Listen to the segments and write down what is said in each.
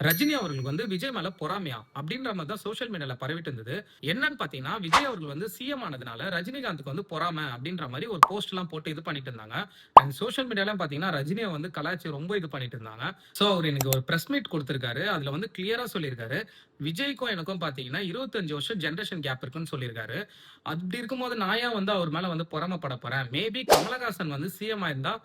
ரஜினி அவர்களுக்கு வந்து விஜய் மேல பொறாமையா அப்படின்ற மாதிரி தான் சோஷியல் மீடியால பரவிட்டு இருந்தது. என்னன்னு பாத்தீங்கன்னா, விஜய் அவர்கள் வந்து சிஎம் ஆனதுனால ரஜினிகாந்துக்கு வந்து பொறாமை அப்படின்ற மாதிரி ஒரு போஸ்ட் எல்லாம் போட்டு இது பண்ணிட்டு இருந்தாங்க. அண்ட் சோஷியல் மீடியால பாத்தீங்கன்னா ரஜினியை வந்து கலாய்ச்சி ரொம்ப இது பண்ணிட்டு இருந்தாங்க. சோ அவர் இன்னைக்கு ஒரு பிரஸ் மீட் கொடுத்திருக்காரு. அதுல வந்து கிளியரா சொல்லியிருக்காரு. விஜய்க்கும் எனக்கும் பாத்தீங்கன்னா 25 வருஷம் ஜெனரேஷன் கேப் இருக்குன்னு சொல்லியிருக்காரு. அப்படி இருக்கும்போது நான் ஏன் வந்து அவர் மேல வந்து பொறாமைப்பட போறேன்? மேபி கமலஹாசன் வந்து சிஎம் ஆயிருந்தா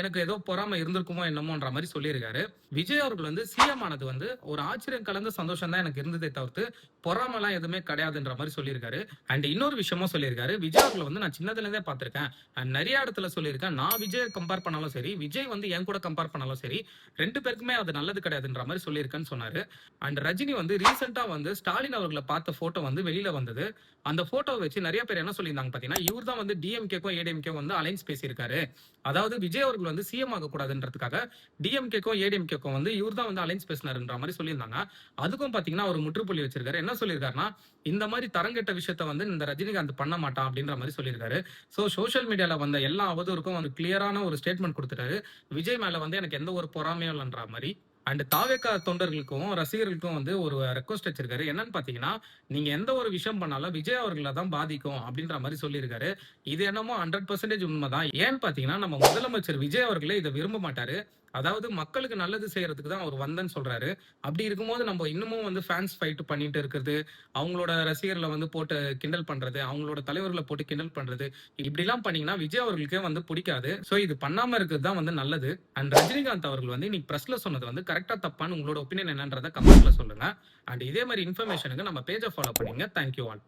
எனக்கு ஏதோ பொறாமை இருந்திருக்குமோ என்னமோன்ற மாரி சொல்லியிருக்காரு. விஜய் அவர்கள் வந்து சிஎம் ஆனது வந்து ஒரு ஆச்சரியம் கலந்த சந்தோஷம் தான் எனக்கு இருந்ததே தவிர்த்து, பொறாமைலாம் எதுவுமே கிடையாதுன்ற மாரி சொல்லியிருக்காரு. அண்ட் இன்னொரு விஷயமும் சொல்லியிருக்காரு. விஜய் அவர்கள வந்து நான் சின்னதுல இருந்தே பார்த்திருக்கேன். அண்ட் நெறைய இடத்துல சொல்லியிருக்கேன். நான் விஜய கம்பேர் பண்ணாலும் சரி, விஜய் வந்து என் கூட கம்பேர் பண்ணாலும் சரி, 2 பேருக்குமே அது நல்லது கிடையாதுன்ற மாரி சொல்லியிருக்கேன்னு சொன்னாரு. அண்ட் ரஜினி வந்து ரீசென்ட்டா வந்து ஸ்டாலின் அவர்கள பார்த்த ஃபோட்டோ வந்து வெளியில வந்தது. அந்த ஃபோட்டோவ வச்சு நெறைய பேர் என்ன சொல்லியிருந்தாங்க பார்த்தீங்கன்னா, இவர் தான் வந்து டிஎம்கேக்கும், ஏடிஎம்கேக்கும் வந்து அலைன்ஸ் பேசியிருக்காரு. அதாவது விஜய் அவர்கள் வந்து சிஎம் ஆகக்கூடாதுன்றதுக்காக டிஎம்கேக்கும், ஏடிஎம்கேக்கும் வந்து இவர் தான் வந்து அலைன்ஸ் பேசினாருன்ற மாரி சொல்லியிருந்தாங்க. அதுக்கும் பார்த்தீங்கன்னா, ஒரு முற்றுப்புள்ளி வச்சிருக்காரு. என்ன சொல்லியிருக்காருன்னா, இந்த மாரி தரங்கெட்ட விஷயத்த வந்து இந்த ரஜினிகாந்த் பண்ண மாட்டான் அப்படின்ற மாரி சொல்லியிருக்காரு. சோசியல் மீடியால வந்த எல்லா அவதூறுக்கும் வந்து கிளியரான ஒரு ஸ்டேட்மெண்ட் குடுத்துட்டாரு. விஜய் மேல வந்து எனக்கு எந்த ஒரு பொறாமையும் இல்லன்ற மாரி. அண்ட் தாவேகா தொண்டர்களுக்கும், ரசிகர்களுக்கும் வந்து ஒரு ரெக்வெஸ்ட் வச்சிருக்காரு. என்னன்னு பார்த்தீங்கன்னா, நீங்க எந்த ஒரு விஷயம் பண்ணாலும் விஜய் அவர்கள தான் பாதிக்கும் அப்படின்ற மாரி சொல்லியிருக்காரு. இது என்னமோ 100% உண்மதான். ஏன்னு பார்த்தீங்கன்னா, நம்ம முதலமைச்சர் விஜய் அவர்களே இத விரும்ப மாட்டாரு. அதாவது மக்களுக்கு நல்லது செய்யறதுக்கு தான் அவர் வந்தேன்னு சொல்றாரு. அப்படி இருக்கும்போது நம்ம இன்னமும் வந்து ஃபேன்ஸ் ஃபைட் பண்ணிட்டு இருக்கிறது, அவங்களோட ரசிகர்கள வந்து போட்டு கிண்டல் பண்றது, அவங்களோட தலைவர்கள போட்டு கிண்டல் பண்றது, இப்படிலாம் பண்ணீங்கன்னா விஜய் அவர்களுக்கே வந்து புடிக்காது. சோ இது பண்ணாம இருக்கிறது தான் வந்து நல்லது. அண்ட் ரஜினிகாந்த் அவர்கள் வந்து இன்னைக்கு பிரஸ்ல சொன்னது வந்து கரெக்ட்டா தப்பான்னு உங்களோட ஒப்பீனியன் என்னன்றத கமெண்ட்ல சொல்லுங்க. அண்ட் இதே மாரி இன்ஃபர்மேஷனுக்கு நம்ம பேஜ ஃபாலோ பண்ணுங்க. Thank you all.